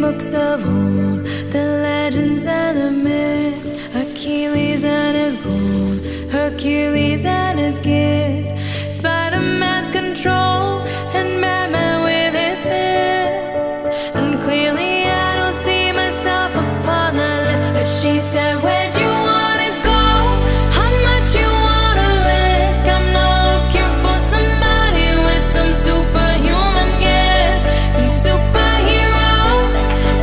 books of old, the legends and the myths, Achilles and his gold, Hercules and his gifts, Spider-Man's control, and Batman with his fists. And clearly I don't see myself upon the list, but she said, where'd you wanna go? How much you wanna risk? I'm not looking for somebody with some superhuman gifts, some superhero,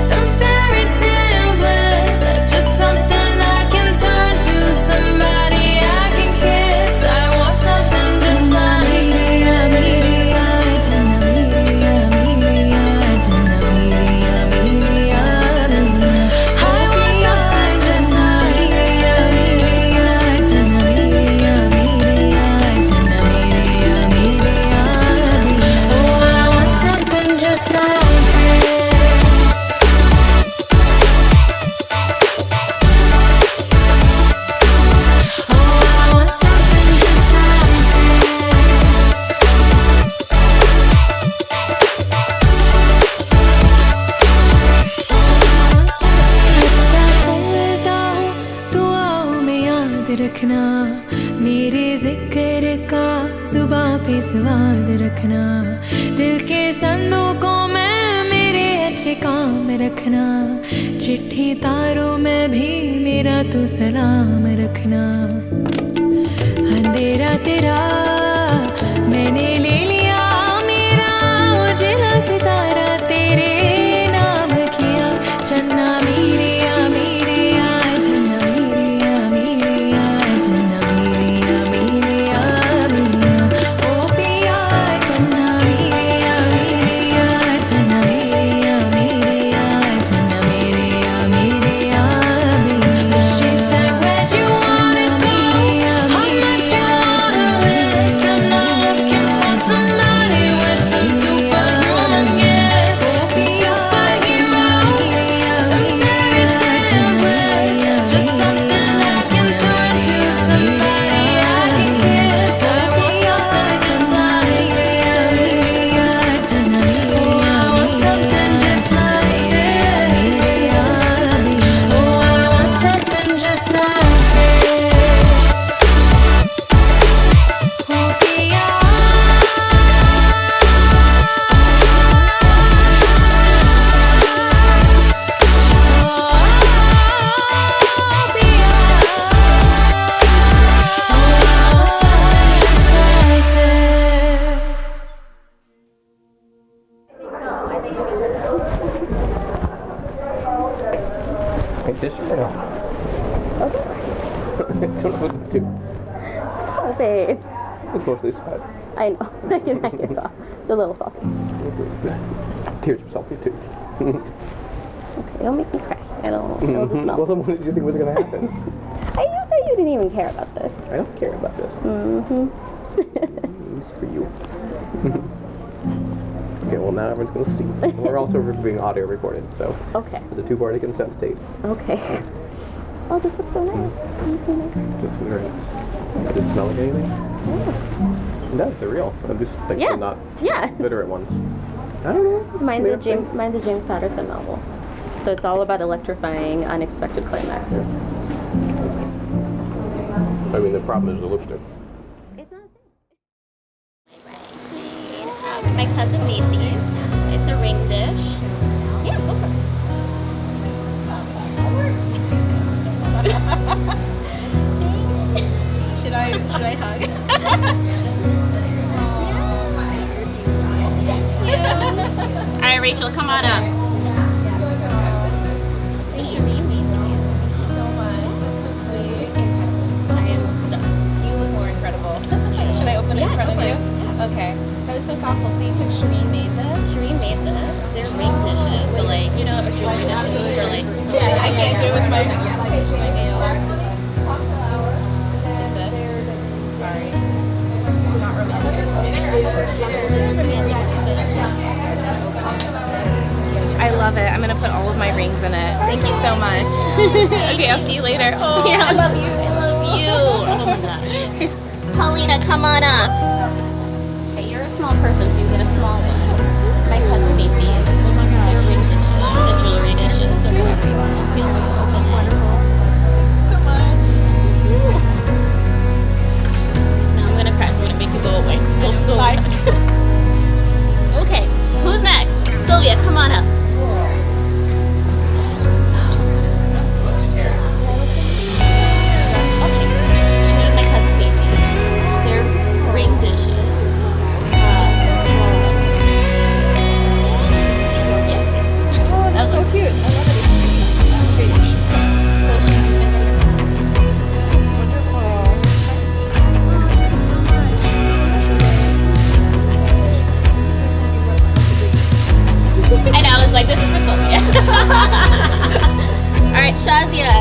some fairy tale bliss, just something I can turn to, somebody I can kiss. I want something just like रखना, मेरे जिक्र का जुबां पे स्वाद रखना, दिल के संदूकों में मेरे अच्छे काम रखना, चिट्ठी तारों में भी मेरा तो सलाम रखना। अंधेरा तेरा मैंने ले लिया, मेरा उजला सितारा तेरे नाम किया, चन्ना मेरे This or no? Okay. Don't know what to do. Oh, babe. It's mostly sad. I know. I can tell. It's a little salty. Tears are salty too. Okay, don't make me cry. It'll just melt. Well, then what did you think was going to happen? You said you didn't even care about this. I don't care about this. It's for you. Okay, well now everyone's going to see. We're also being audio recorded, so Okay. it's a two-party consent state. Okay. Oh, this looks so nice. Can you see nice? It's very nice. Did it smell like anything? Yeah. No, they're real. I'm just thinking Yeah. not Yeah. literate ones. I don't know. Mine's a James Patterson novel. So it's all about electrifying, unexpected climaxes. I mean, the problem is the lipstick. It's not the same. Bridesmaid. My cousin made these. It's a ring dish. Yeah, go for it. Should I hug? All right, Rachel, come on up. So Shireen made these. Thank you so much. That's so sweet. I am stuck. You look more incredible. Should I open it in front of you? Yeah. Okay. That was so thoughtful. So you said Shireen made this? Shireen made this. They're ring dishes. So like, you know, or jewelry dishes for like. Yeah, I can't do it with my nails. This. Sorry. Not romantic. I love it. I'm gonna put all of my rings in it. Thank you so much. Okay, I'll see you later. Oh, yeah. I love you. I love you. Oh my gosh. Paulina, come on up. Okay, you're a small person, so you get a small one. My cousin made these. Oh my god. They're ring dishes. jewelry dishes or whatever you want to feel free to open it. Wonderful. So much. Now I'm gonna cry, so I'm gonna make you go away. Go Bye. away. Okay, who's next? Sylvia, come on up. Okay, she made my cousin Daisy. They're ring dishes. Oh, that's so cute. I love it. It's wonderful. I know, I was like, this is for Sylvia. Alright, Shazia.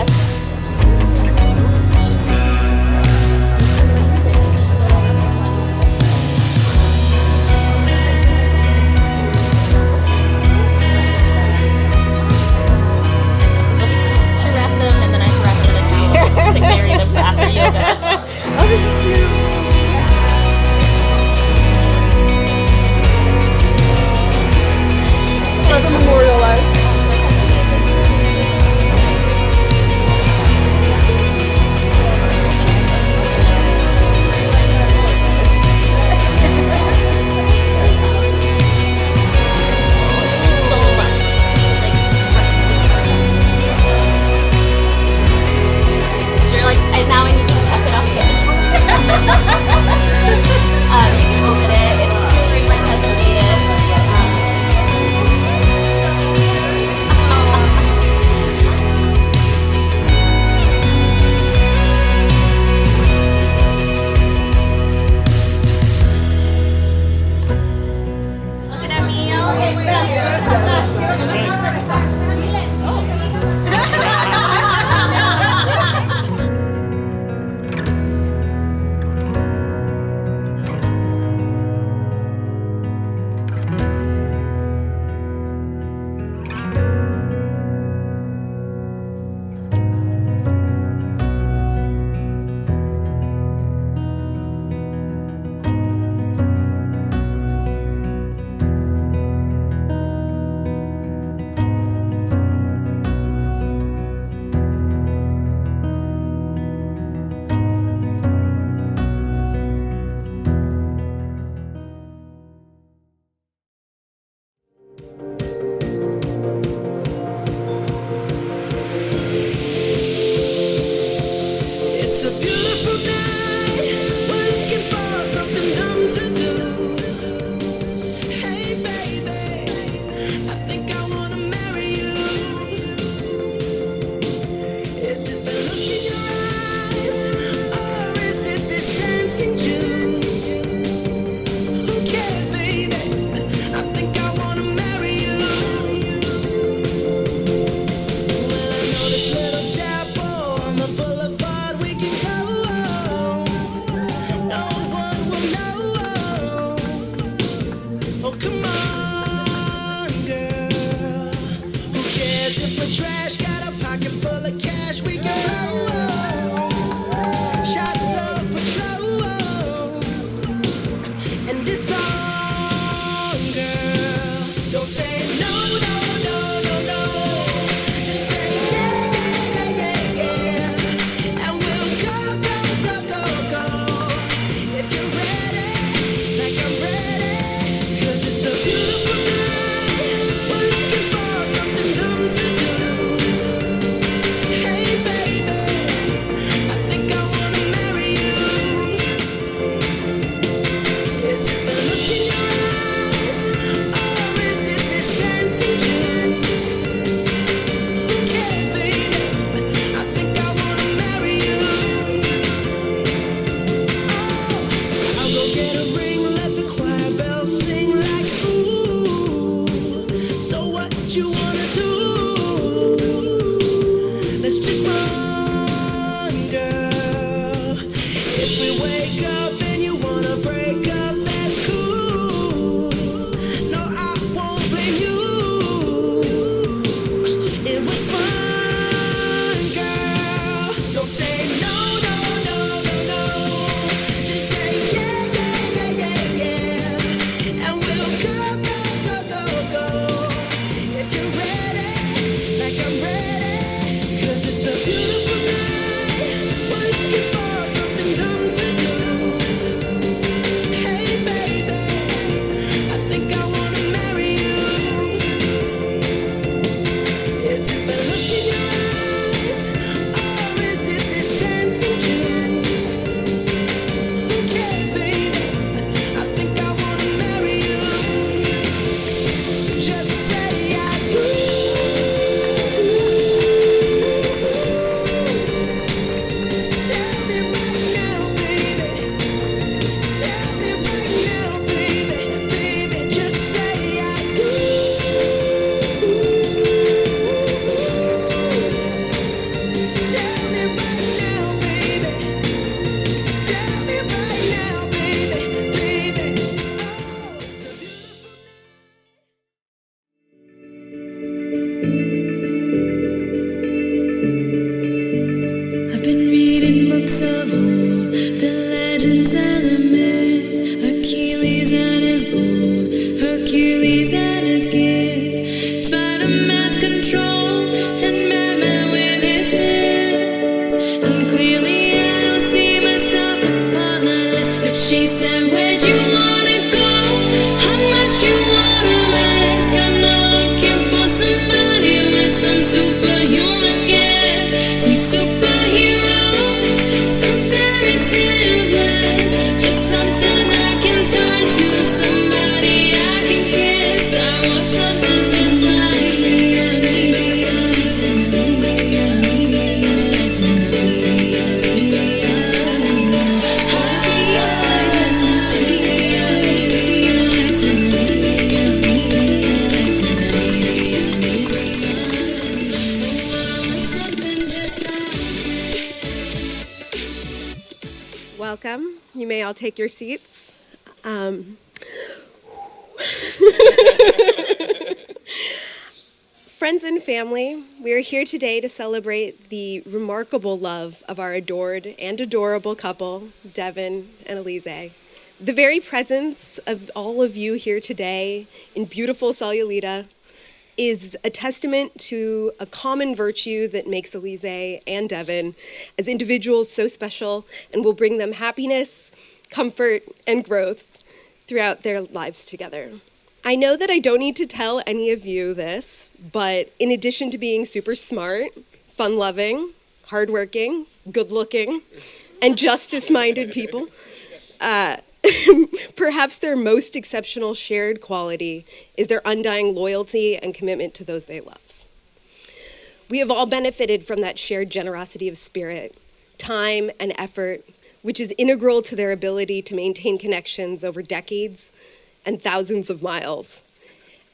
She wrapped them and then I wrapped them in a towel to carry them for after yoga. Oh, this is cute. Let's memorialize. So much. So you're like, now I need to cut it off the edge. You can open it. It's jewelry my cousin made it. Look at me. It's a beautiful night. We're looking for something dumb to do. Hey, baby, I think I wanna marry you. Is it the look in your eyes, or is it this dancing juice? Who cares, baby? I think I wanna marry you. Well, I know this little chapel on the boulevard we can go. No one will know. Oh, come on, girl. Who cares if we're trash? Got a pocket full of cash. We can roll. Shots of Patrol. And it's on, girl. Don't say no, no, no, no, no. Just say yeah, yeah, yeah, yeah, yeah. And we'll go, go, go, go, go. If you're ready, like I'm ready. 'Cause it's a beautiful night. We're looking for something dumb to do. Hey, baby, I think I wanna marry you. Is it the look in your eyes, or is it this dancing juice? Who cares, baby? I think I wanna marry you. Oh, I'll go get a ring, let the choir bells sing like ooh. So what you wanna do? Let's just run, girl. If we wake up and you wanna break up, that's cool. No, I won't blame you. It was fun, girl. Don't say no, no, no, no, no. Just say yeah, yeah, yeah, yeah, yeah. And we'll go, go, go, go, go. If you're ready, Welcome. You may all take your seats. Friends and family, we are here today to celebrate the remarkable love of our adored and adorable couple, Devin and Alizeh. The very presence of all of you here today in beautiful Sayulita is a testament to a common virtue that makes Alizeh and Devin as individuals so special and will bring them happiness, comfort, and growth throughout their lives together. I know that I don't need to tell any of you this, but in addition to being super smart, fun-loving, hardworking, good-looking, and justice-minded people, perhaps their most exceptional shared quality is their undying loyalty and commitment to those they love. We have all benefited from that shared generosity of spirit, time, and effort, which is integral to their ability to maintain connections over decades and thousands of miles.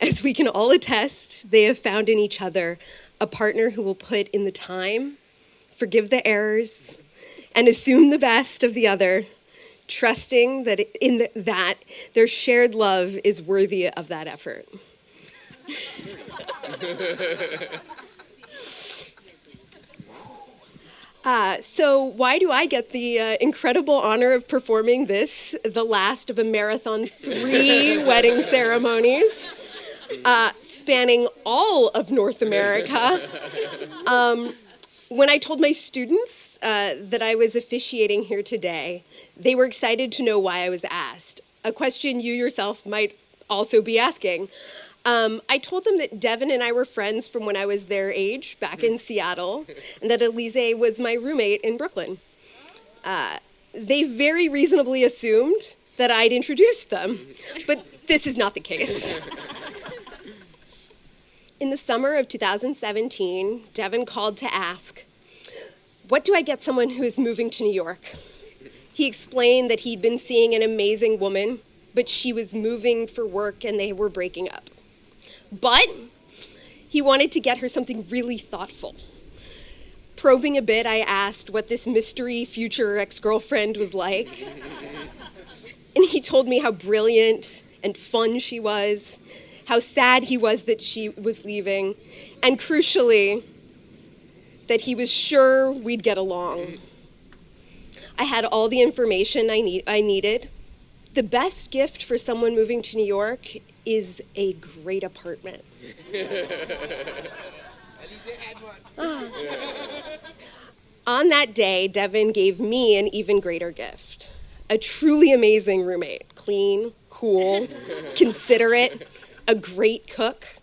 As we can all attest, they have found in each other a partner who will put in the time, forgive the errors, and assume the best of the other, trusting that that their shared love is worthy of that effort. So why do I get the incredible honor of performing this, the last of a marathon 3 wedding ceremonies, spanning all of North America? When I told my students that I was officiating here today, they were excited to know why I was asked, a question you yourself might also be asking. I told them that Devin and I were friends from when I was their age, back in Seattle, and that Alizeh was my roommate in Brooklyn. They very reasonably assumed that I'd introduced them, but this is not the case. In the summer of 2017, Devin called to ask, "What do I get someone who is moving to New York?" He explained that he'd been seeing an amazing woman, but she was moving for work and they were breaking up. But he wanted to get her something really thoughtful. Probing a bit, I asked what this mystery future ex-girlfriend was like. And he told me how brilliant and fun she was, how sad he was that she was leaving, and crucially, that he was sure we'd get along. I had all the information I needed. The best gift for someone moving to New York is a great apartment. On that day, Devin gave me an even greater gift, a truly amazing roommate, clean, cool, considerate, a great cook,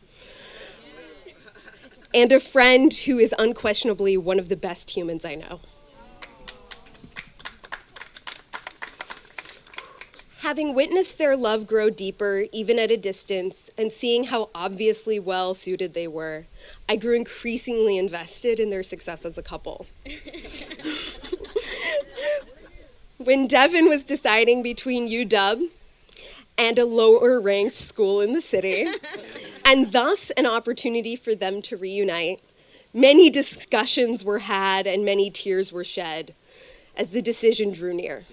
and a friend who is unquestionably one of the best humans I know. Having witnessed their love grow deeper, even at a distance, and seeing how obviously well suited they were, I grew increasingly invested in their success as a couple. When Devin was deciding between UW and a lower-ranked school in the city, and thus an opportunity for them to reunite, many discussions were had and many tears were shed as the decision drew near.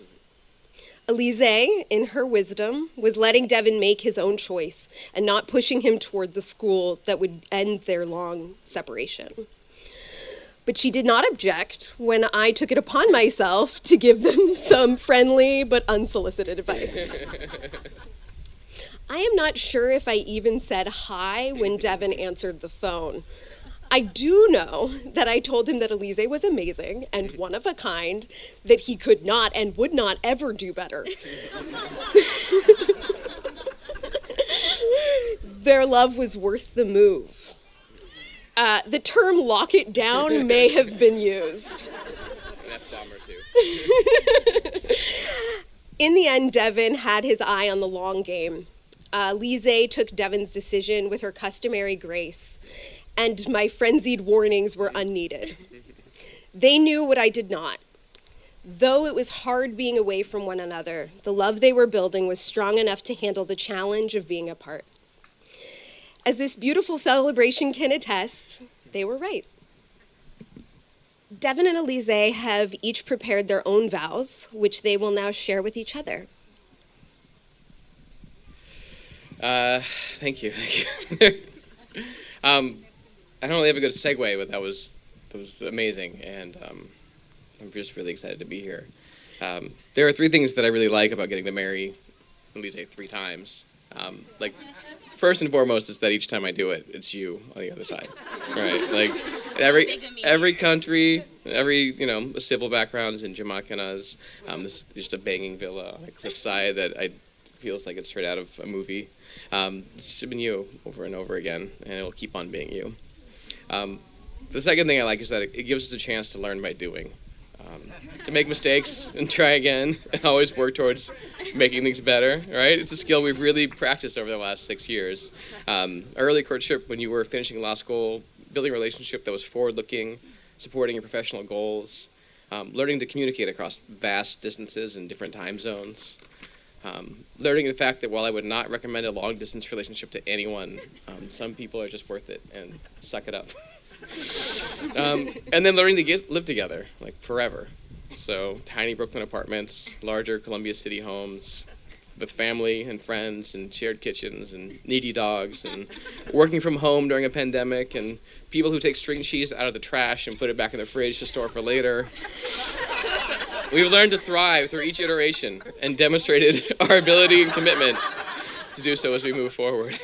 Alizeh, in her wisdom, was letting Devin make his own choice and not pushing him toward the school that would end their long separation. But she did not object when I took it upon myself to give them some friendly but unsolicited advice. I am not sure if I even said hi when Devin answered the phone. I do know that I told him that Alizeh was amazing and one of a kind, that he could not and would not ever do better. Their love was worth the move. The term "lock it down" may have been used. An F-bomb or two. In the end, Devin had his eye on the long game. Alizeh took Devin's decision with her customary grace, and my frenzied warnings were unneeded. They knew what I did not. Though it was hard being away from one another, the love they were building was strong enough to handle the challenge of being apart. As this beautiful celebration can attest, they were right. Devin and Alizeh have each prepared their own vows, which they will now share with each other. Thank you. I don't really have a good segue, but that was amazing, and I'm just really excited to be here. There are 3 things that I really like about getting to marry Alizeh 3 times. First and foremost is that each time I do it, it's you on the other side, right? Like every country, every civil backgrounds in Jamaicanas. This is just a banging villa on a cliffside that feels like it's straight out of a movie. It's just been you over and over again, and it'll keep on being you. The second thing I like is that it gives us a chance to learn by doing. To make mistakes and try again and always work towards making things better, right? It's a skill we've really practiced over the last 6 years. Early courtship, when you were finishing law school, building a relationship that was forward-looking, supporting your professional goals, learning to communicate across vast distances and different time zones, learning the fact that while I would not recommend a long-distance relationship to anyone, some people are just worth it, and suck it up. And then learning to live together, like forever. So tiny Brooklyn apartments, larger Columbia City homes, with family and friends and shared kitchens and needy dogs, and working from home during a pandemic, and people who take string cheese out of the trash and put it back in the fridge to store for later. We've learned to thrive through each iteration and demonstrated our ability and commitment to do so as we move forward.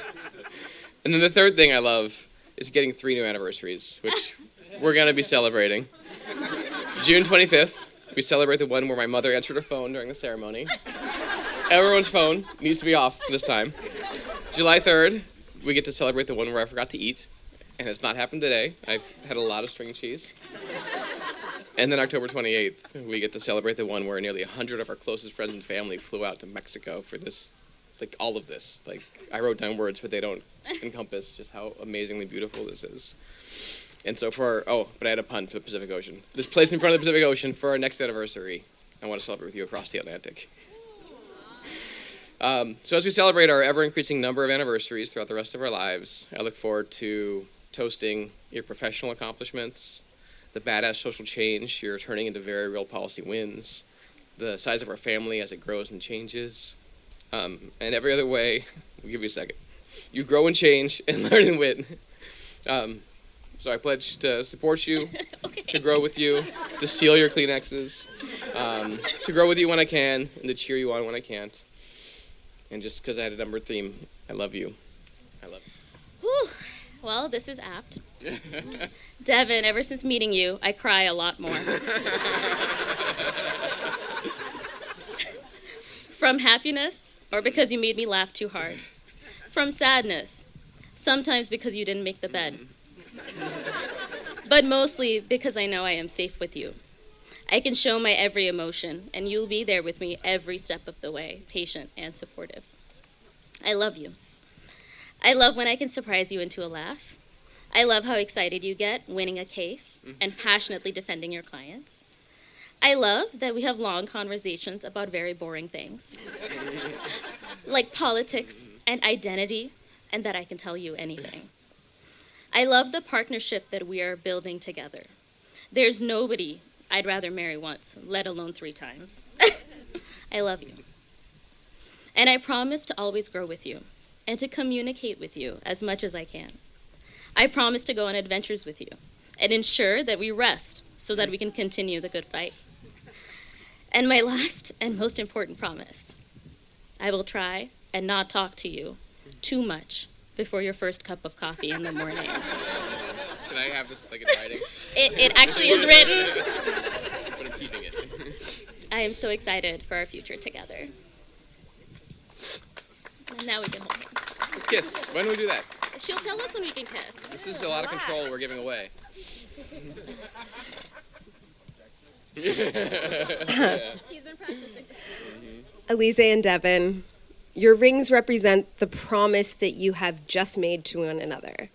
And then the third thing I love is getting 3 new anniversaries, which we're going to be celebrating. June 25th, we celebrate the one where my mother answered her phone during the ceremony. Everyone's phone needs to be off this time. July 3rd, we get to celebrate the one where I forgot to eat, and it's not happened today. I've had a lot of string cheese. And then October 28th, we get to celebrate the one where nearly 100 of our closest friends and family flew out to Mexico for this, all of this. I wrote down words, but they don't encompass just how amazingly beautiful this is. And so but I had a pun for the Pacific Ocean. This place in front of the Pacific Ocean for our next anniversary. I want to celebrate with you across the Atlantic. So as we celebrate our ever-increasing number of anniversaries throughout the rest of our lives, I look forward to toasting your professional accomplishments, the badass social change you're turning into very real policy wins, the size of our family as it grows and changes, and every other way. I'll give you a second. You grow and change and learn and win. So I pledge to support you, Okay. to grow with you, to steal your Kleenexes, to grow with you when I can, and to cheer you on when I can't. And just because I had a numbered theme, I love you. I love you. Whew. Well, this is apt. Devin, ever since meeting you, I cry a lot more. From happiness, or because you made me laugh too hard. From sadness, sometimes because you didn't make the bed. But mostly because I know I am safe with you. I can show my every emotion, and you'll be there with me every step of the way, patient and supportive. I love you. I love when I can surprise you into a laugh. I love how excited you get winning a case and passionately defending your clients. I love that we have long conversations about very boring things, like politics and identity, and that I can tell you anything. I love the partnership that we are building together. There's nobody I'd rather marry once, let alone 3 times. I love you. And I promise to always grow with you and to communicate with you as much as I can. I promise to go on adventures with you and ensure that we rest so that we can continue the good fight. And my last and most important promise, I will try and not talk to you too much before your first cup of coffee in the morning. Can I have this in writing? It actually is written. But I'm keeping it. I am so excited for our future together. And now we can hold hands. Kiss. When do we do that? She'll tell us when we can kiss. This is a lot of control we're giving away. He's been practicing. Alizeh and Devin, your rings represent the promise that you have just made to one another.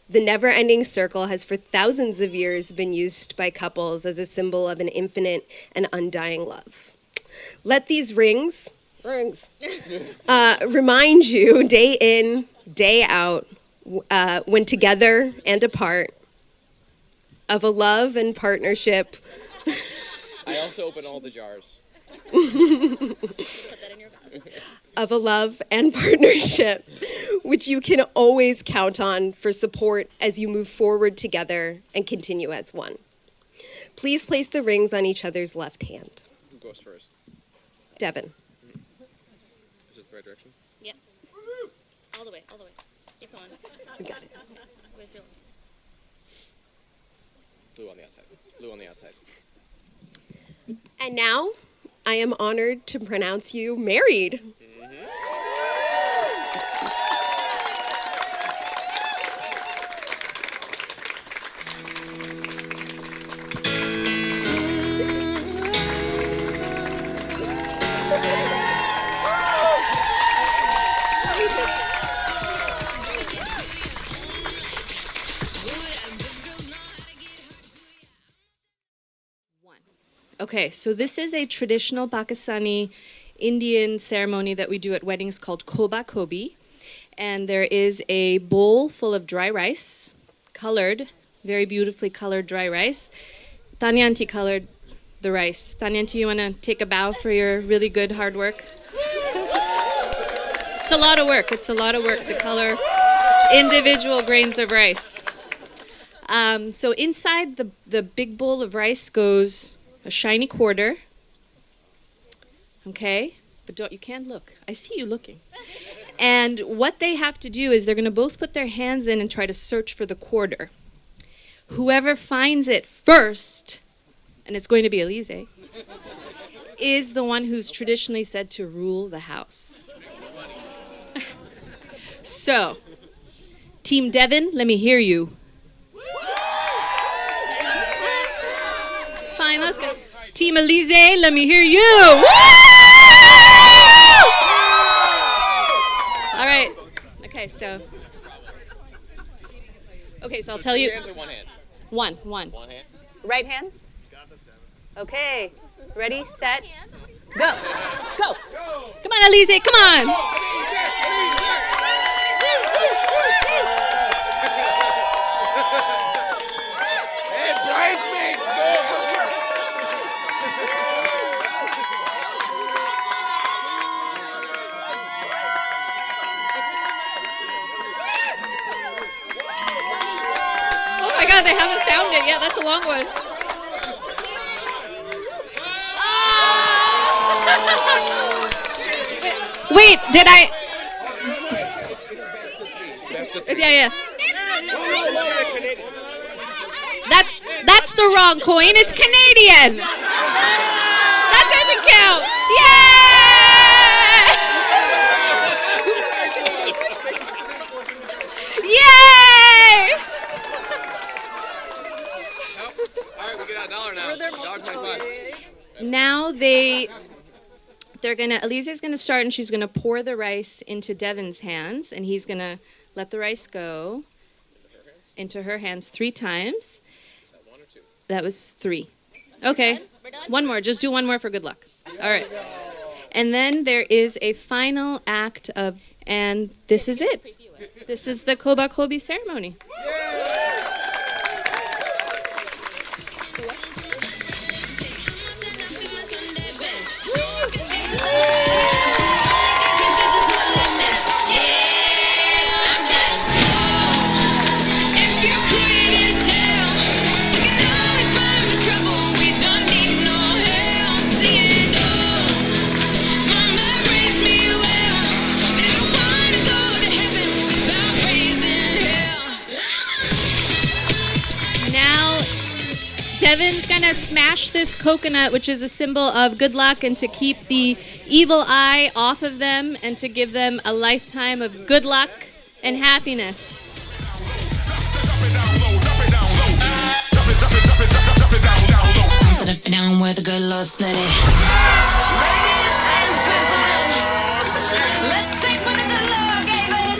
The never-ending circle has for thousands of years been used by couples as a symbol of an infinite and undying love. Let these rings remind you day in, day out, when together and apart, of a love and partnership. I also open all the jars. Put that in your vase. Of a love and partnership, which you can always count on for support as you move forward together and continue as one. Please place the rings on each other's left hand. Who goes first? Devin. Is it the right direction? Yep. All the way, all the way. Keep going. You got it. Where's your... Blue on the outside. Blue on the outside. And now, I am honored to pronounce you married. Okay, so this is a traditional Pakistani Indian ceremony that we do at weddings called Koba Kobi. And there is a bowl full of dry rice, colored, very beautifully colored dry rice. Tanyanti colored the rice. Tanyanti, you want to take a bow for your really good hard work? It's a lot of work. It's a lot of work to color individual grains of rice. So inside the big bowl of rice goes a shiny quarter. Okay, but you can't look. I see you looking. And what they have to do is they're going to both put their hands in and try to search for the quarter. Whoever finds it first, and it's going to be Alizeh, is the one who's traditionally said to rule the house. So, Team Devin, let me hear you. Fine, let's go. Team Alizeh, let me hear you. Woo! All right. Okay, so I'll tell you. Two hands or one hand? One. One hand. Right hands? Okay. Ready, set, go. Go. Come on, Alizeh, come on. Hey, bridesmaids, go! Oh my God, they haven't found it yet. That's a long one. Wait, did I? Yeah. That's the wrong coin. It's Canadian. That doesn't count. Yay! Yay! All right, we get $1 now. $1.25. Now Alizeh's gonna start, and she's gonna pour the rice into Devin's hands, and he's gonna let the rice go into her hands 3 times. Is that 1 or 2? That was 3. Okay, We're done? one more. Just do one more for good luck. All right. And then there is a final act and this is it. This is the Koba Kobi ceremony. Devin's gonna smash this coconut, which is a symbol of good luck and to keep the evil eye off of them and to give them a lifetime of good luck and happiness. Sit up and down where the good Lord split it. Ladies and gentlemen, let's take what the good Lord gave us.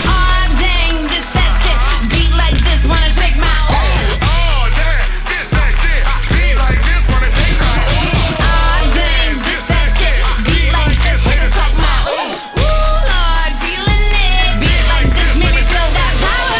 Oh, dang, this that shit. Beat like this, wanna shake my ooh. Oh, dang, this that shit. Beat like this, wanna shake my ooh. Oh, dang, this that shit. Beat like this, wanna suck my ooh. Ooh, Lord, feeling it. Beat like this, make me feel that power.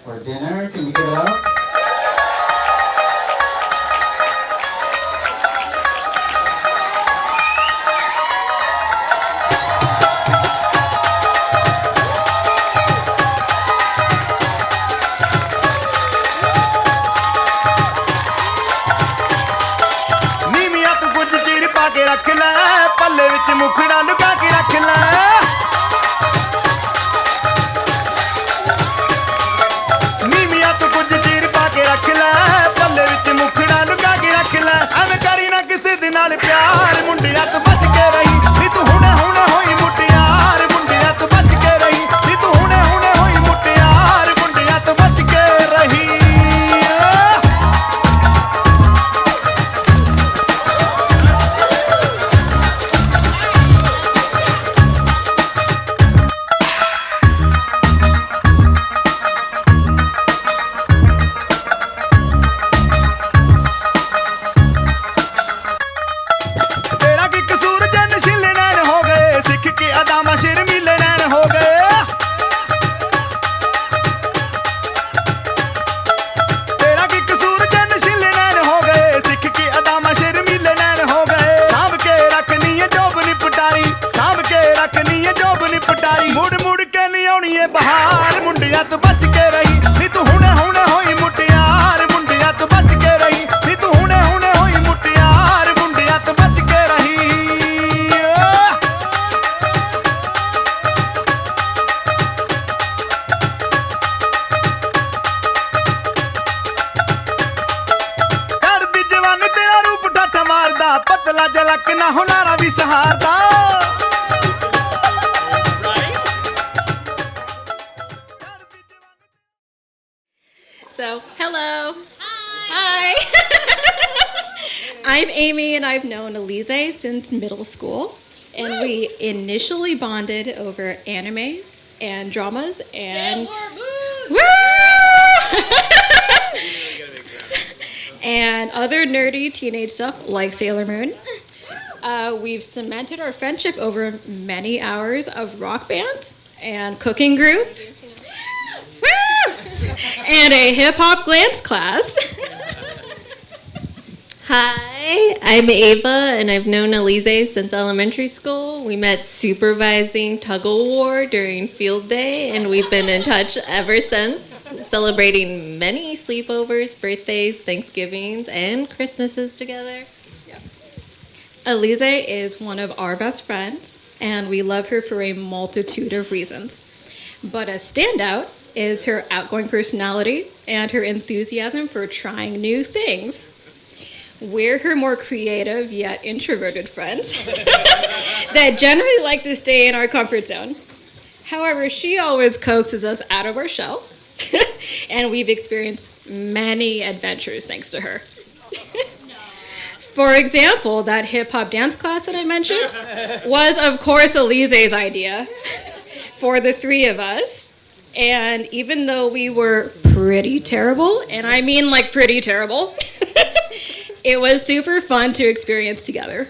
for dinner. Can we give it up? ਨੀਵੀਆਂ ਤੂੰ ਕੁਝ ਚੀਰ ਪਾ ਕੇ ਰੱਖ ਲੈ ਪੱਲੇ ਵਿੱਚ ਮੁਖੜਾ ਲੁਕਾ ਕੇ ਰੱਖ ਲੈ ਨੀਵੀਆਂ ਤੂੰ ਕੁਝ ਚੀਰ ਪਾ ਕੇ ਰੱਖ ਲੈ ਪੱਲੇ ਵਿੱਚ ਮੁਖੜਾ ਲੁਕਾ ਕੇ ਰੱਖ ਲੈ ਐਵੇਂ ਕਰੀ ਨਾ ਕਿਸੇ ਦੇ ਨਾਲ ਪਿਆਰ ਮੁੰਡਿਆਂ ਤੋਂ ਬਚ ਕੇ ਰਹੀ ਨੀ ਤੂੰ ਹੁਣੇ ਹੁਣੇ ਹੋਈ ਮੁਟਿਆਰ ਮੁੰਡਿਆਂ ਤੋਂ ਬਚ ਕੇ ਰਹੀ ਨੀ ਤੂੰ ਹੁਣੇ ਹੁਣੇ ਹੋਈ ਮੁਟਿਆਰ ਮੁੰਡਿਆਂ ਤੋਂ ਬਚ ਕੇ ਰਹੀ ਤੇਰਾ ਕੀ ਕਸੂਰ ਜੇ ਨਸ਼ੀਲੇ ਨੈਣ ਹੋ ਗਏ ਸਿੱਖ ਕੇ ਅਦਾਮਾ ਸ਼ਰਮੀਲੇ ਨੈਣ ਹੋ ਗਏ ਤੇਰਾ ਕੀ ਕਸੂਰ ਜੇ ਨਸ਼ੀਲੇ ਨੈਣ ਹੋ ਗਏ ਸਿੱਖ ਕੇ ਅਦਾਮਾ ਸ਼ਰਮੀਲੇ ਨੈਣ ਹੋ ਗਏ ਸਾਂਭ ਕੇ ਰੱਖਣੀ ਏ ਜੋਬ ਨੀ ਪਟਾਰੀ ਸਾਂਭ ਕੇ ਰੱਖਣੀ ਏ ਜੋਬ ਨੀ ਪਟਾਰੀ ਮੁੜ ਮੁੜ ਕੇ ਨੀ ਆਉਣੀ ਏ ਬਹਾਰ ਮੁੰਡਿਆਂ ਤੋਂ ਬਚ ਕੇ ਰਹੀ ਨੀ ਤੂੰ ਹੁਣੇ ਹੁਣੇ ਹੋਈ ਮੁਟਿਆਰ ਮੁੰਡਿਆਂ ਤੋਂ ਬਚ ਕੇ ਰਹੀ ਨੀ ਤੂੰ ਹੁਣੇ ਹੁਣੇ ਹੋਈ ਮੁਟਿਆਰ ਮੁੰਡਿਆਂ ਤੋਂ ਬਚ ਕੇ ਰਹੀ ਚੜ੍ਹਦੀ ਜਵਾਨੀ ਤੇਰਾ ਰੂਪ ਠੱਠ ਮਾਰਦਾ ਪਤਲਾ ਜਲਕ ਨਾ ਹੁਨਾਰਾ ਵੀ ਸਹਾਰਦਾ So, hello. Hi. I'm Amy, and I've known Alizeh since middle school. And we initially bonded over animes and dramas and Woo! and other nerdy teenage stuff like Sailor Moon. We've cemented our friendship over many hours of rock band and cooking group. Woo! And a hip-hop glance class. Hi, I'm Ava, and I've known Alizeh since elementary school. We met supervising tug-of-war during field day, and we've been in touch ever since, celebrating many sleepovers, birthdays, Thanksgivings, and Christmases together. Alizeh is one of our best friends, and we love her for a multitude of reasons. But a standout is her outgoing personality and her enthusiasm for trying new things. We're her more creative yet introverted friends that generally like to stay in our comfort zone. However, she always coaxes us out of our shell, and we've experienced many adventures thanks to her. For example, that hip-hop dance class that I mentioned was, of course, Alizeh's idea for the three of us. And even though we were pretty terrible, and I mean like pretty terrible, it was super fun to experience together.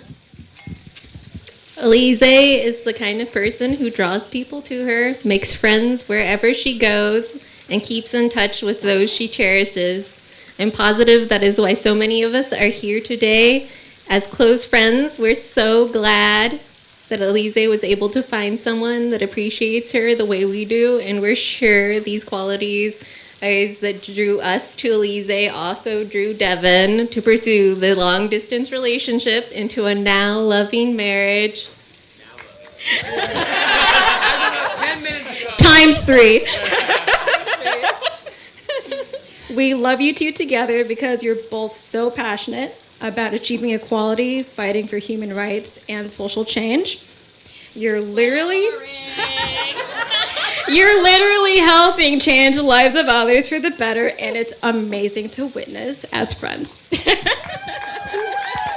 Alizeh is the kind of person who draws people to her, makes friends wherever she goes, and keeps in touch with those she cherishes. I'm positive that is why so many of us are here today. As close friends, we're so glad that Alizeh was able to find someone that appreciates her the way we do, and we're sure these qualities that drew us to Alizeh also drew Devin to pursue the long-distance relationship into a now loving marriage. Times 3. We love you two together because you're both so passionate about achieving equality, fighting for human rights, and social change. You're literally helping change the lives of others for the better, and it's amazing to witness as friends.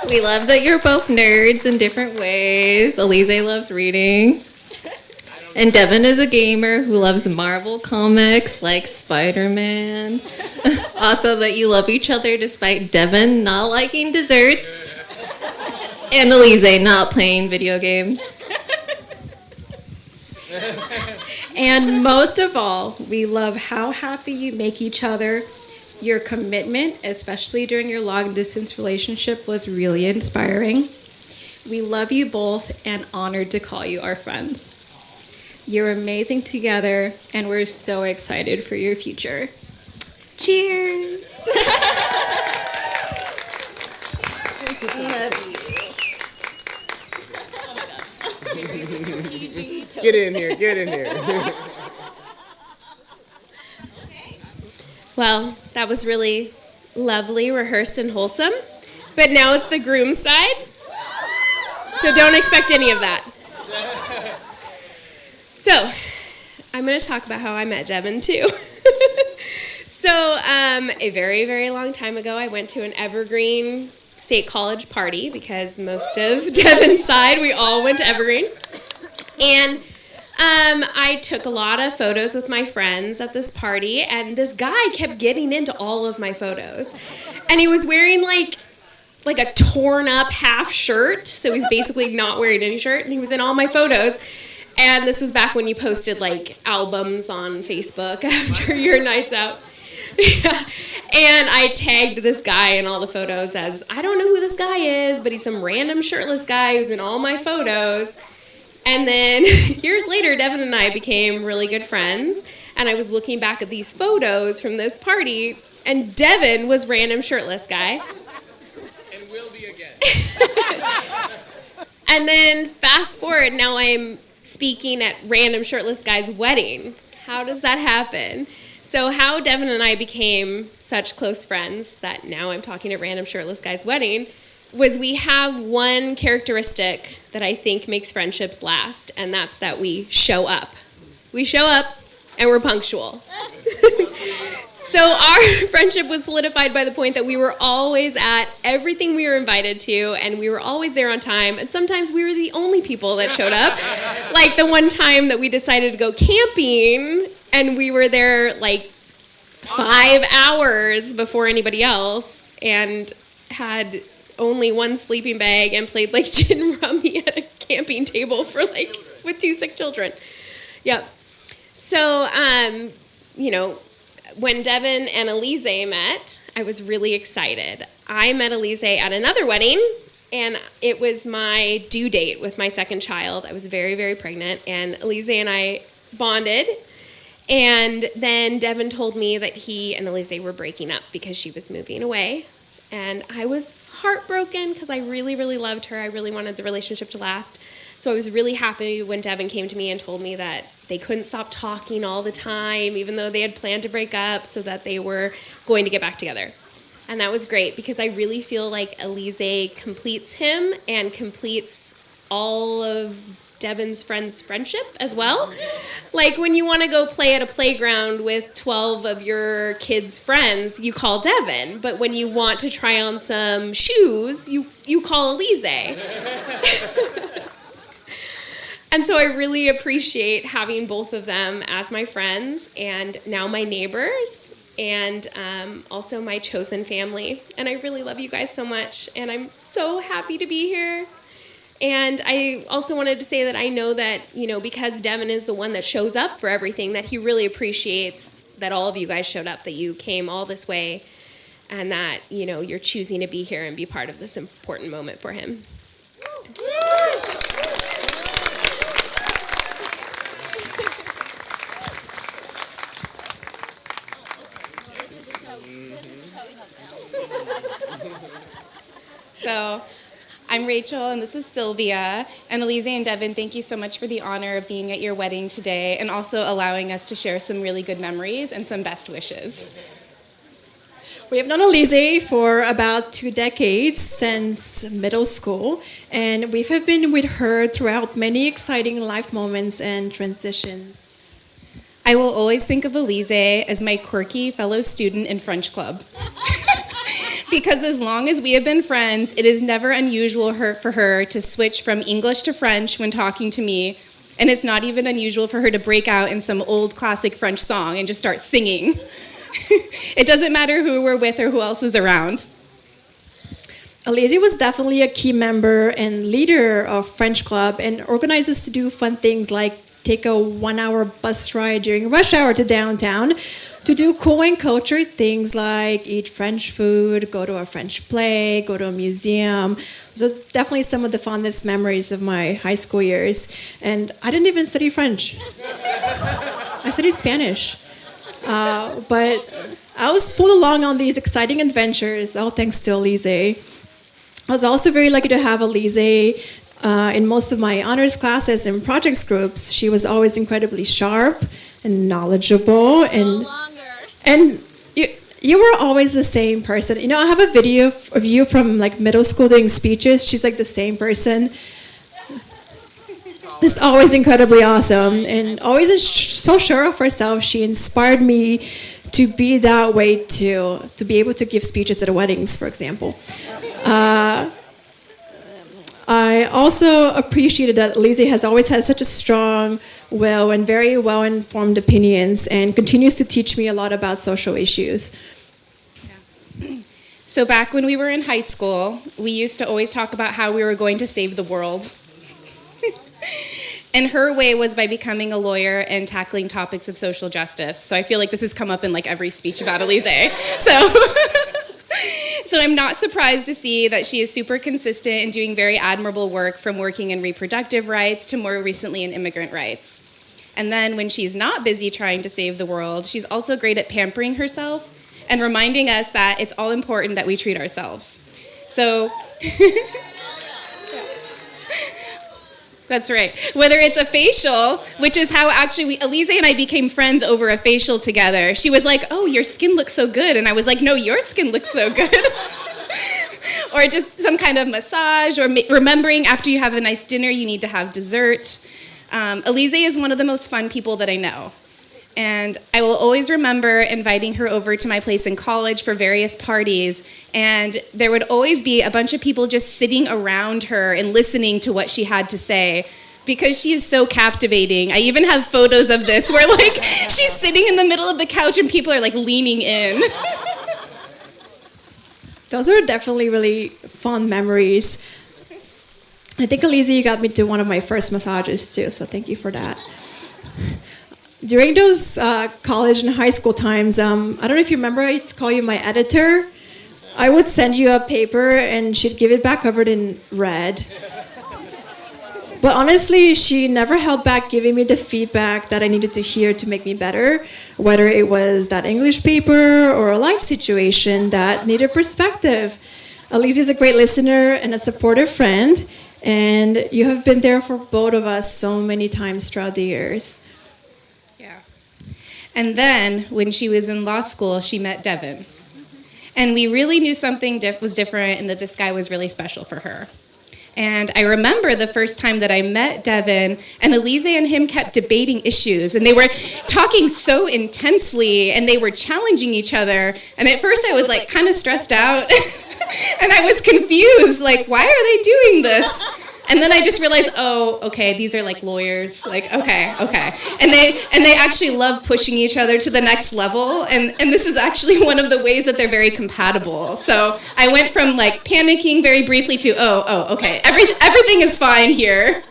We love that you're both nerds in different ways. Alizeh loves reading. And Devin is a gamer who loves Marvel comics like Spider-Man. Also that you love each other despite Devin not liking desserts. And Alizeh not playing video games. And most of all, we love how happy you make each other. Your commitment, especially during your long-distance relationship, was really inspiring. We love you both and honored to call you our friends. You're amazing together, and we're so excited for your future. Cheers! Get in here, get in here. Well, that was really lovely, rehearsed, and wholesome. But now it's the groom's side. So don't expect any of that. So, I'm going to talk about how I met Devin, too. So, a very, very long time ago, I went to an Evergreen State College party because most of Devin's side, we all went to Evergreen. And I took a lot of photos with my friends at this party, and this guy kept getting into all of my photos. And he was wearing like a torn up half shirt, so he's basically not wearing any shirt, and he was in all my photos. And this was back when you posted like albums on Facebook after your nights out. Yeah. And I tagged this guy in all the photos as, I don't know who this guy is, but he's some random shirtless guy who's in all my photos. And then years later, Devin and I became really good friends. And I was looking back at these photos from this party, and Devin was random shirtless guy. And will be again. And then fast forward, now I'm speaking at random shirtless guy's wedding. How does that happen? So how Devin and I became such close friends that now I'm talking at random shirtless guy's wedding was we have one characteristic that I think makes friendships last, and that's that we show up. We show up and we're punctual. So our friendship was solidified by the point that we were always at everything we were invited to, and we were always there on time, and sometimes we were the only people that showed up. Like the one time that we decided to go camping, and we were there like 5 hours before anybody else, and had only one sleeping bag and played like gin rummy at a camping table for like with 2 sick children. Yep. So, when Devin and Alizeh met, I was really excited. I met Alizeh at another wedding, and it was my due date with my second child. I was very, very pregnant, and Alizeh and I bonded. And then Devin told me that he and Alizeh were breaking up because she was moving away. And I was heartbroken because I really, really loved her. I really wanted the relationship to last. So I was really happy when Devin came to me and told me that they couldn't stop talking all the time, even though they had planned to break up, so that they were going to get back together. And that was great because I really feel like Alizeh completes him and completes all of Devin's friends' friendship as well. Like when you want to go play at a playground with 12 of your kids' friends, you call Devin. But when you want to try on some shoes, you call Alizeh. And so I really appreciate having both of them as my friends and now my neighbors and also my chosen family. And I really love you guys so much, and I'm so happy to be here. And I also wanted to say that I know that, because Devin is the one that shows up for everything, that he really appreciates that all of you guys showed up, that you came all this way, and that, you're choosing to be here and be part of this important moment for him. So, I'm Rachel, and this is Sylvia. And Alizeh and Devin, thank you so much for the honor of being at your wedding today and also allowing us to share some really good memories and some best wishes. We have known Alizeh for about 2 decades, since middle school, and we have been with her throughout many exciting life moments and transitions. I will always think of Alizeh as my quirky fellow student in French club. Because as long as we have been friends, it is never unusual for her to switch from English to French when talking to me, and it's not even unusual for her to break out in some old classic French song and just start singing. It doesn't matter who we're with or who else is around. Alizeh was definitely a key member and leader of French Club and organized us to do fun things like take a 1-hour bus ride during rush hour to downtown to do cool and cultured things like eat French food, go to a French play, go to a museum. So it's definitely some of the fondest memories of my high school years. And I didn't even study French. I studied Spanish. But I was pulled along on these exciting adventures, all thanks to Alizeh. I was also very lucky to have Alizeh in most of my honors classes and projects groups. She was always incredibly sharp and knowledgeable, and you were always the same person. You know, I have a video of you from like middle school doing speeches. She's like the same person. Just always incredibly awesome and always so sure of herself. She inspired me to be that way too, to be able to give speeches at weddings, for example. I also appreciated that Alizeh has always had such a strong will and very well-informed opinions and continues to teach me a lot about social issues. So back when we were in high school, we used to always talk about how we were going to save the world. And her way was by becoming a lawyer and tackling topics of social justice. So I feel like this has come up in like every speech about Alizeh. So I'm not surprised to see that she is super consistent and doing very admirable work, from working in reproductive rights to more recently in immigrant rights. And then when she's not busy trying to save the world, she's also great at pampering herself and reminding us that it's all important that we treat ourselves. So that's right. Whether it's a facial, which is how actually Alizeh and I became friends over a facial together. She was like, "Oh, your skin looks so good." And I was like, "No, your skin looks so good." Or just some kind of massage, or remembering after you have a nice dinner, you need to have dessert. Alizeh is one of the most fun people that I know. And I will always remember inviting her over to my place in college for various parties, and there would always be a bunch of people just sitting around her and listening to what she had to say, because she is so captivating. I even have photos of this where like she's sitting in the middle of the couch and people are like leaning in. Those are definitely really fond memories. I think, Alizeh, you got me to one of my first massages too, so thank you for that. During those college and high school times, I don't know if you remember, I used to call you my editor. I would send you a paper and she'd give it back covered in red. But honestly, she never held back giving me the feedback that I needed to hear to make me better, whether it was that English paper or a life situation that needed perspective. Alizeh is a great listener and a supportive friend, and you have been there for both of us so many times throughout the years. And then, when she was in law school, she met Devin. And we really knew something was different, and that this guy was really special for her. And I remember the first time that I met Devin, and Alizeh and him kept debating issues, and they were talking so intensely, and they were challenging each other. And at first I was like kind of stressed out, and I was confused, like, why are they doing this? And then I just realized, oh, okay, these are like lawyers. Like, okay. And they actually love pushing each other to the next level. And this is actually one of the ways that they're very compatible. So I went from like panicking very briefly to, okay, everything is fine here.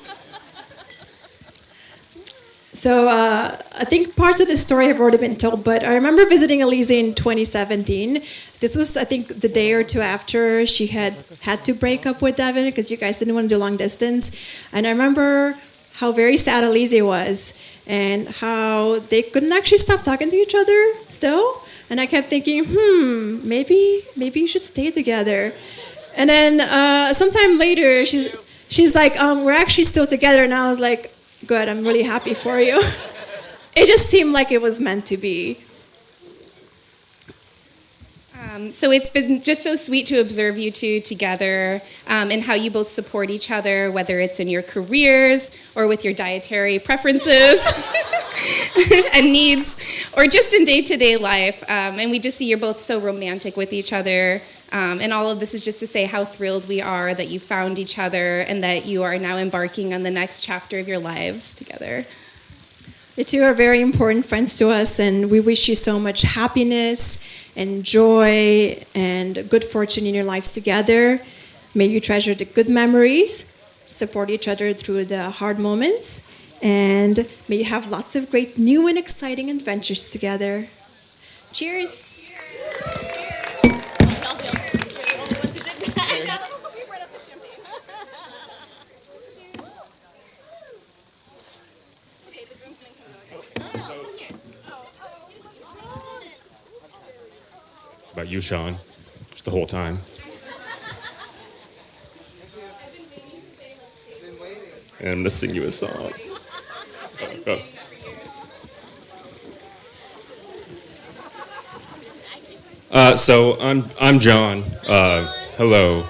So I think parts of the story have already been told, but I remember visiting Alizeh in 2017. This was, I think, the day or two after she had to break up with Devin because you guys didn't want to do long distance. And I remember how very sad Alizeh was and how they couldn't actually stop talking to each other still. And I kept thinking, maybe you should stay together. And then sometime later, she's like, we're actually still together. And I was like, good, I'm really happy for you. It just seemed like it was meant to be. So it's been just so sweet to observe you two together, and how you both support each other, whether it's in your careers or with your dietary preferences and needs, or just in day-to-day life. And we just see you're both so romantic with each other. And all of this is just to say how thrilled we are that you found each other and that you are now embarking on the next chapter of your lives together. You two are very important friends to us, and we wish you so much happiness and joy and good fortune in your lives together. May you treasure the good memories, support each other through the hard moments, And may you have lots of great new and exciting adventures together. Cheers. About you, Sean, just the whole time. And I'm gonna sing you a song. Oh. So I'm John. Hello.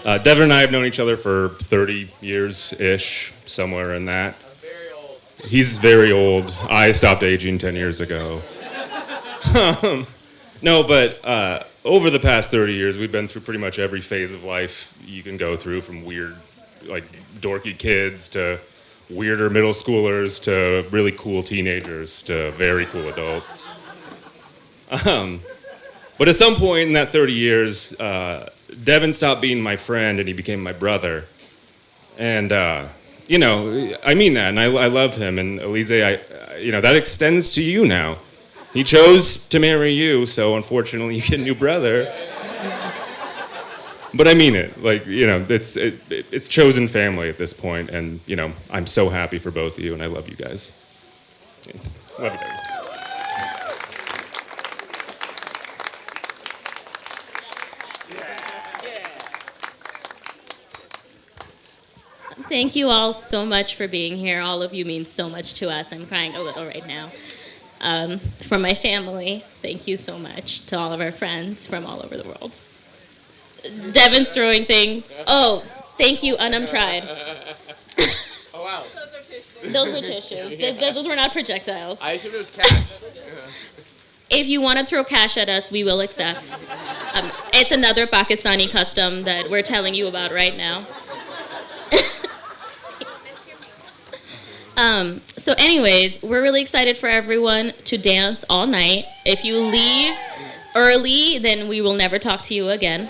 Devin and I have known each other for 30 years-ish, somewhere in that. He's very old. I stopped aging 10 years ago. No, but over the past 30 years, we've been through pretty much every phase of life you can go through, from weird, like, dorky kids to weirder middle schoolers to really cool teenagers to very cool adults. But at some point in that 30 years, Devin stopped being my friend and he became my brother. And, you know, I mean that, and I love him. And Alizeh, you know, that extends to you now. He chose to marry you, so unfortunately you get a new brother. But I mean it, like, you know, it's chosen family at this point, and, you know, I'm so happy for both of you, and I love you guys. Love you, Devin. Thank you all so much for being here. All of you mean so much to us. I'm crying a little right now. From my family, thank you so much. To all of our friends from all over the world. Devin's throwing things. Oh, thank you, Anam tried. Oh, wow. Those were tissues. Those were not projectiles. I assumed it was cash. If you want to throw cash at us, we will accept. It's another Pakistani custom that we're telling you about right now. So anyways, we're really excited for everyone to dance all night. If you leave early, then we will never talk to you again.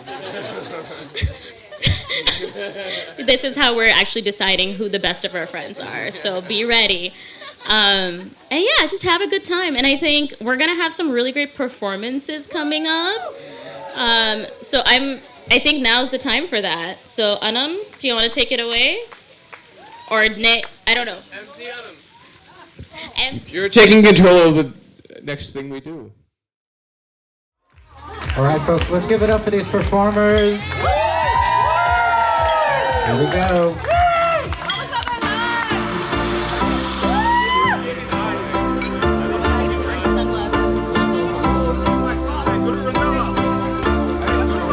This is how we're actually deciding who the best of our friends are, so be ready. And yeah, just have a good time. And I think we're gonna have some really great performances coming up. So I think now's the time for that. So Anam, do you want to take it away? Or Nick, I don't know. MC Anam. You're taking control of the next thing we do. All right, folks, let's give it up for these performers. Here we go.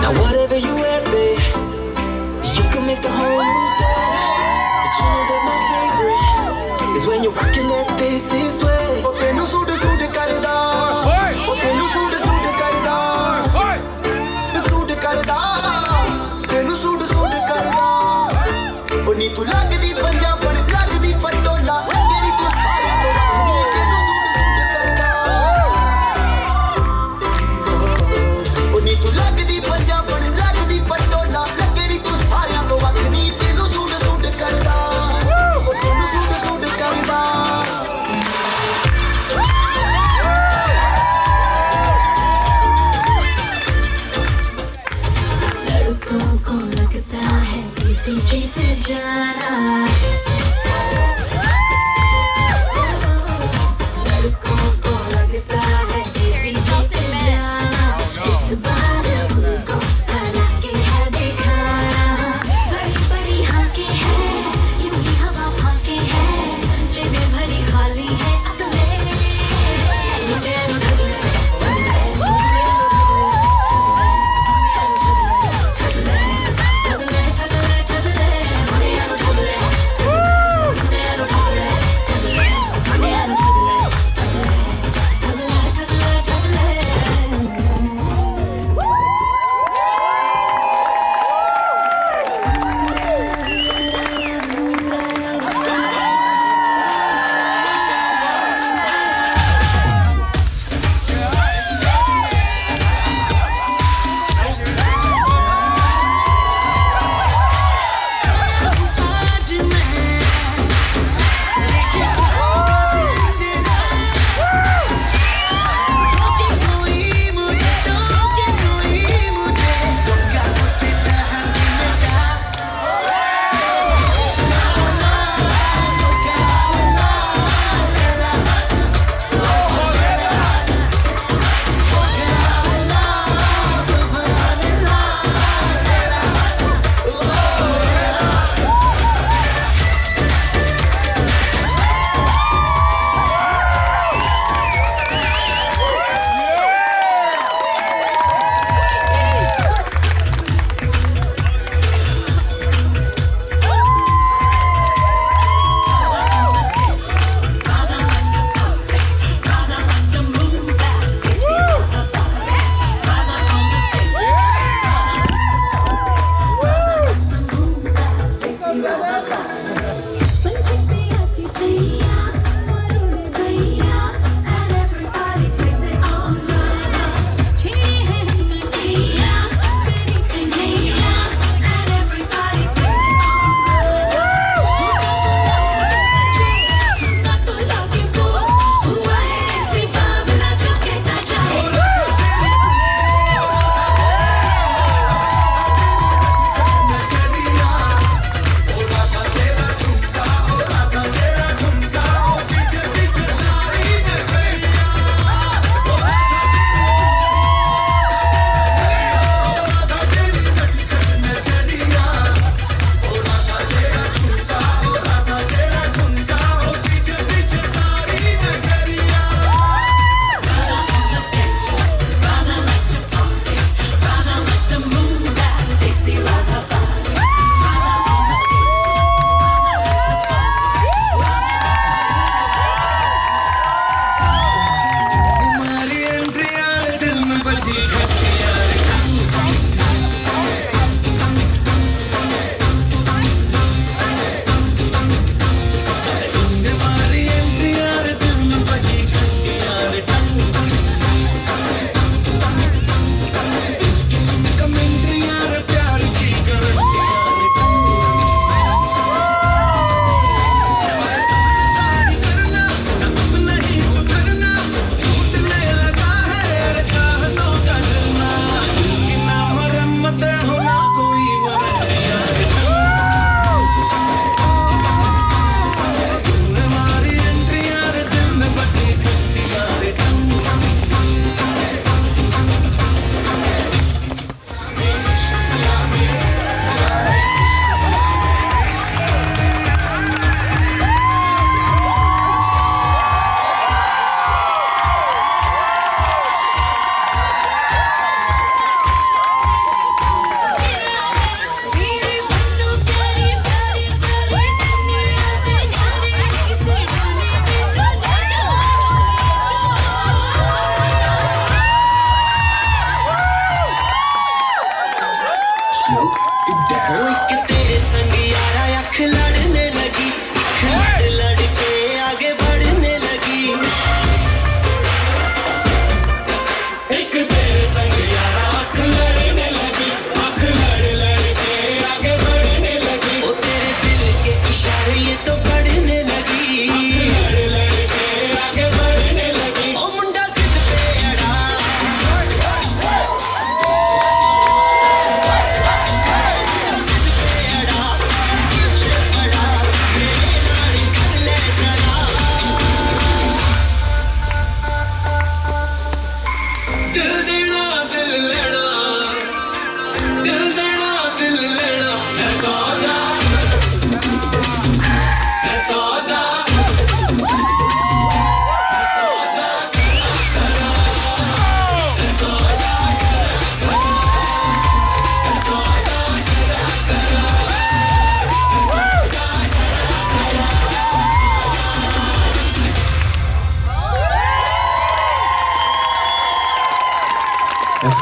Now whatever you wear, babe, you can make the whole moves there. But you know that my favorite is when you're rocking that this is way. Tenu sude karda, tenu sude karda, sude karda, tenu sude karda. Oni tu lagdi Punjab, lagdi Patola, keri tu sare to rakhni, tenu sude karda. Oni tu lagdi Punjab, lagdi Patola, keri tu sare to rakhni, tenu sude karda. Tenu sude karda. लड़कों को लगता है किसी जीत जाना लड़कों को लगता है किसी जीत जाना इस बार उनको हरा के है दिखाना बड़ी बड़ी हाके है यूं ही हवा फाके है जेबें भरी खाली है अगले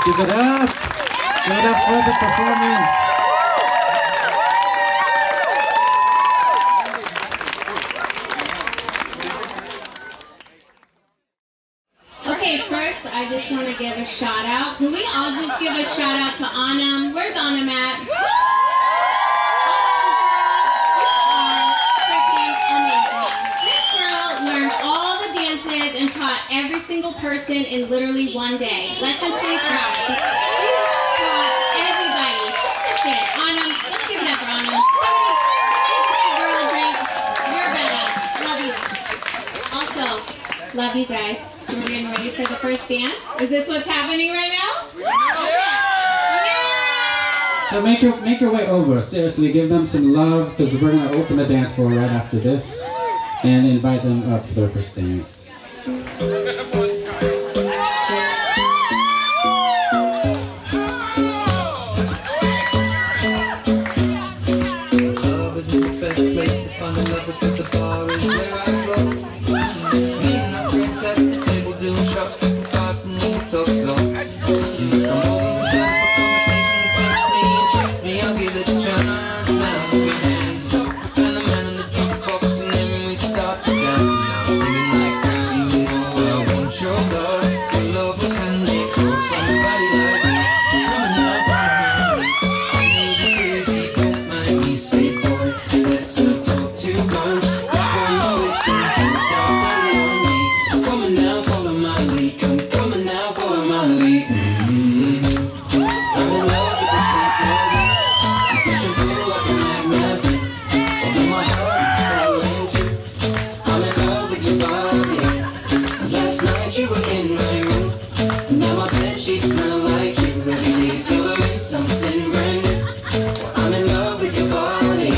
Give it up. Give it up for the performance. Okay, first I just want to give a shout out. Can we all just give a shout out to Anam? Where's Anam at? Anam girls are freaking amazing. This girl learned all the dances and taught every single person in literally one day. Let's just be proud. She taught everybody. Shit, Anam, let's give it up for Anam. Girl, drink. You're better. Love you. Also, love you guys. We're getting ready for the first dance. Is this what's happening right now? Yeah. So make your way over. Seriously, give them some love because we're gonna open the dance floor right after this and invite them up for their first dance. Love isn't the best place to find the lovers at the bar is where I go. Me and my friends at the table doing shots, tripping fast and then we talk slow. Come over and shut up a conversation that trust me, I'll give it a chance. Now take my hand, stop, and the man on the jukebox, and then we start to dance. And now I'm singing like, you know I want your love. Your love was handmade for somebody like me. Come now, I may be crazy, don't mind me, say boy, let's not talk too much. Grab on my waist and put that body on me. I'm coming now, follow my lead. Come coming now, follow my lead. I'm in love with the shape of you. You push and pull like a magnet. Although my heart is falling too. I'm in love with your body. Last night you were in my room. Now my bed sheets smell like you. Every day discovering something brand new. I'm in love with your body.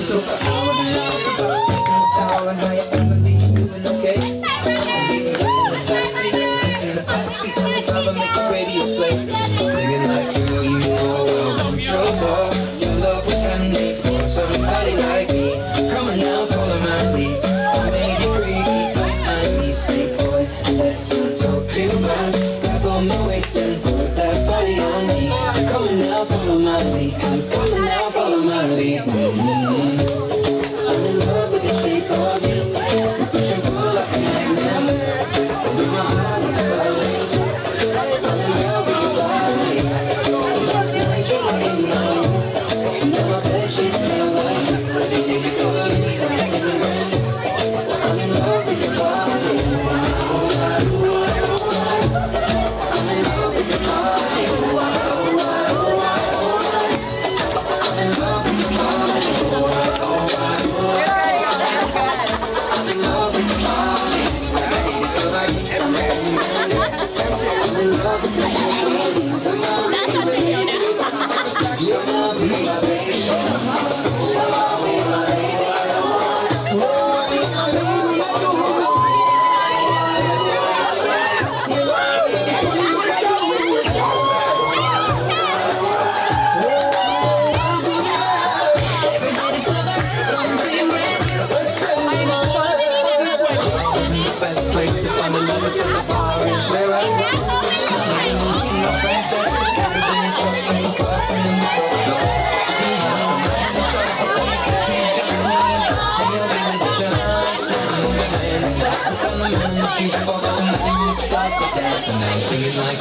So for hours and hours about something sour and how your family's moving okay. I'm leaving in the taxi, next in the backseat, on the driver make the radio play. Singing like, girl, you know I want your love. Your love was handmade for somebody like me. Come on now, follow my lead. I may be crazy, don't mind me. Say, boy, let's not talk too much. Grab on my waist and put that body on me. Come on now, follow my lead. Come on now, follow my lead. I'm in love with the shape of you. You push and pull like a magnet. Although my heart is falling too. I'm in love with your body. Last night you were in my room. Now my bed sheets smell like you. Every day discovering something brand new. I'm in love with your body. I'm in love with your body. I'm in love with your body. Jukebox and then we start to dance and I'm singing like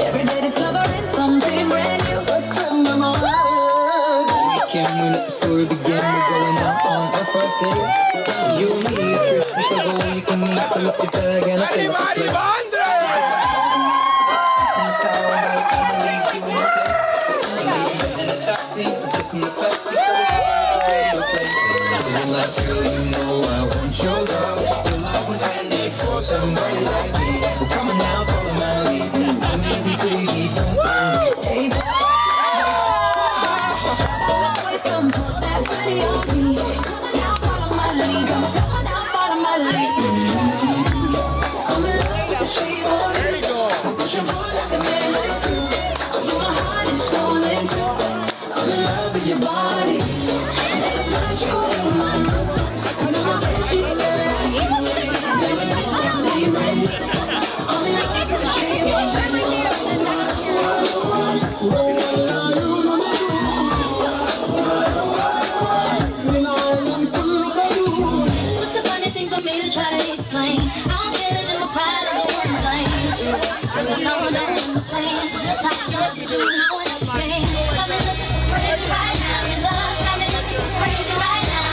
every day discovering something brand new. Weekend we let the story begin. We're going out on our first date. You and me are thrifty, so go you can meet. Fill up your bag and I fill up the plate. Taxi, just in the backseat, so we can radio play. Singing like, Girl, you know I want your love. Your love was handmade for somebody like me. Well, come on now, follow my lead. I may be crazy, don't mind me. Say, always come put that body on me. Come on now, follow my lead. Come on now, follow my lead. I'm in love with the shape of you. I'm pushing forward like a magnet too. Although my heart is falling too. I'm in love with your body. That's not you in my room. I know my bed sheets smell like you. Say when you say my name right. I'm in love with the shape of you. Such a funny thing for me to try to explain. I'm feeling in my pride as a woman thing. Cause I know that I'm the same. Just how you look, you do know what I'm saying. Got me looking so crazy right now. Your love's got me looking so crazy right now.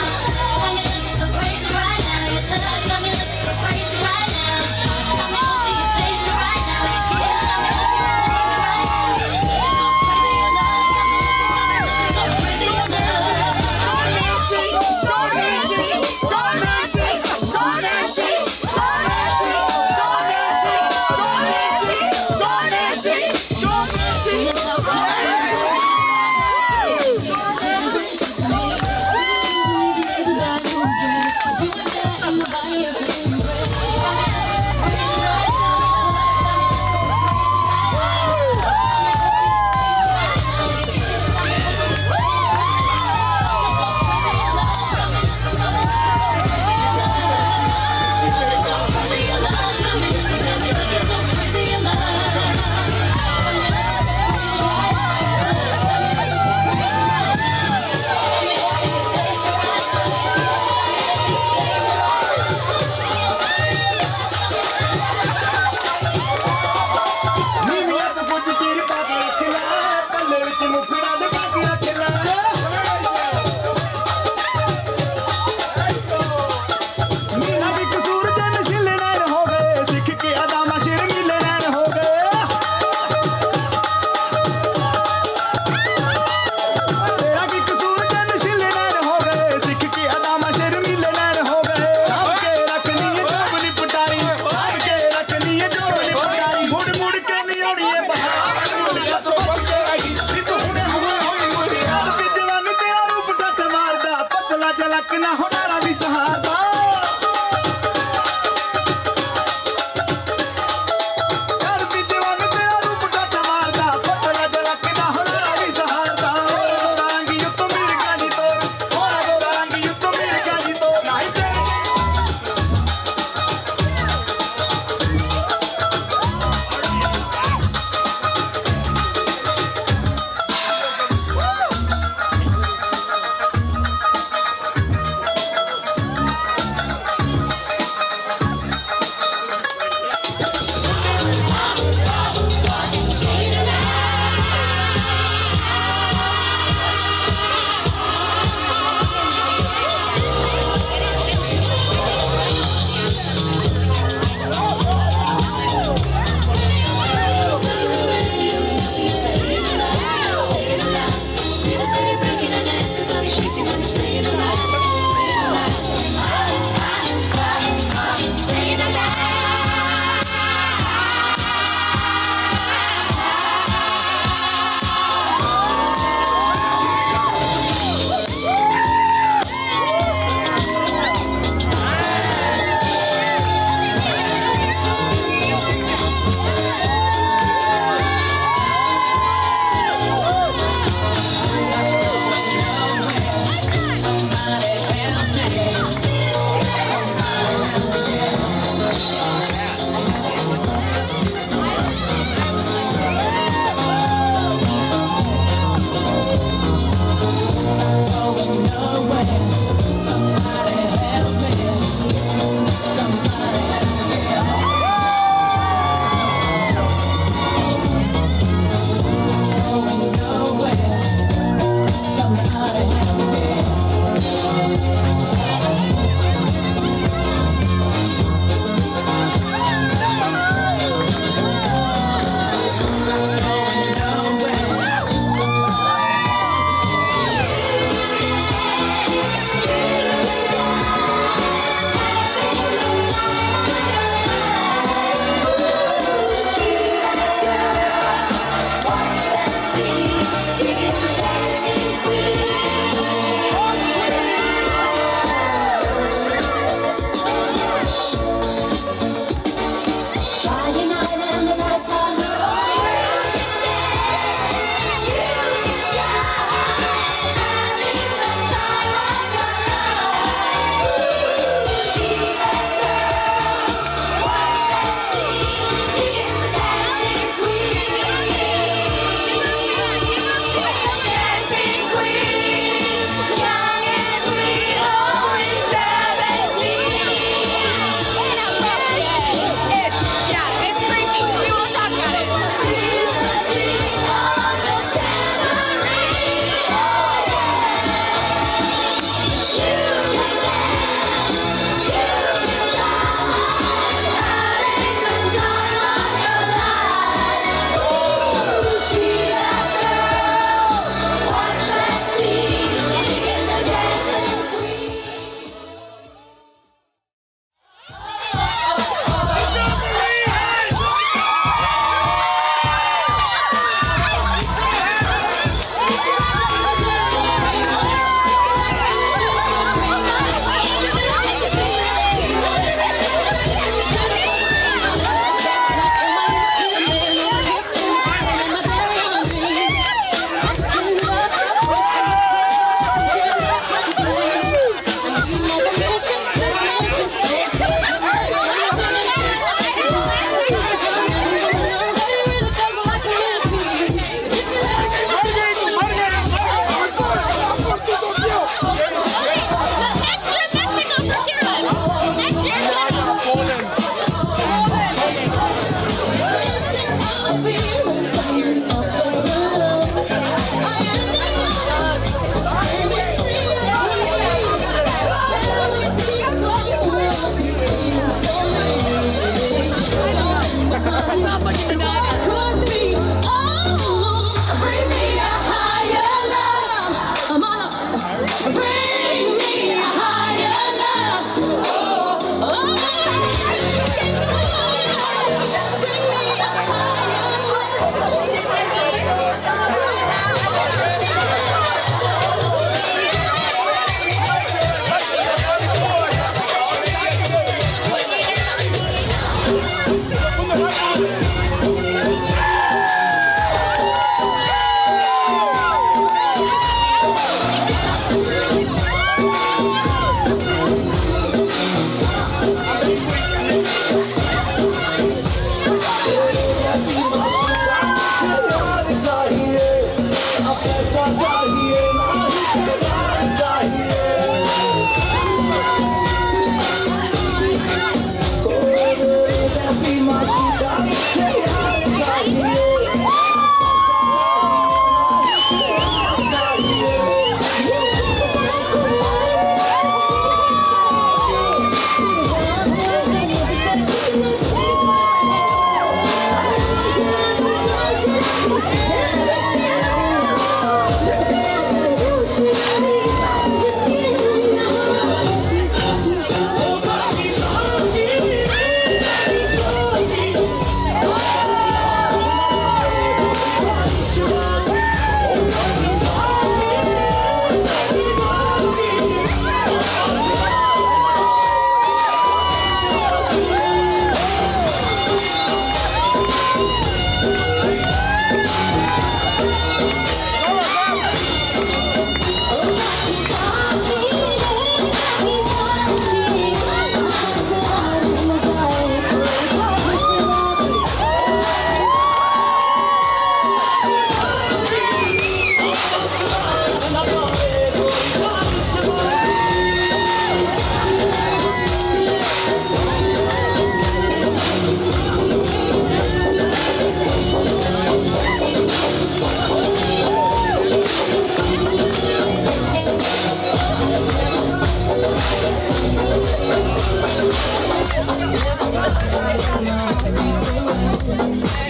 Got me looking so crazy right now. Your touch got me looking so crazy right now. Got me hoping your face right now. Your kiss got me looking the same right now. You're so crazy, your love's got me looking so crazy, your love.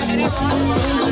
Anyone?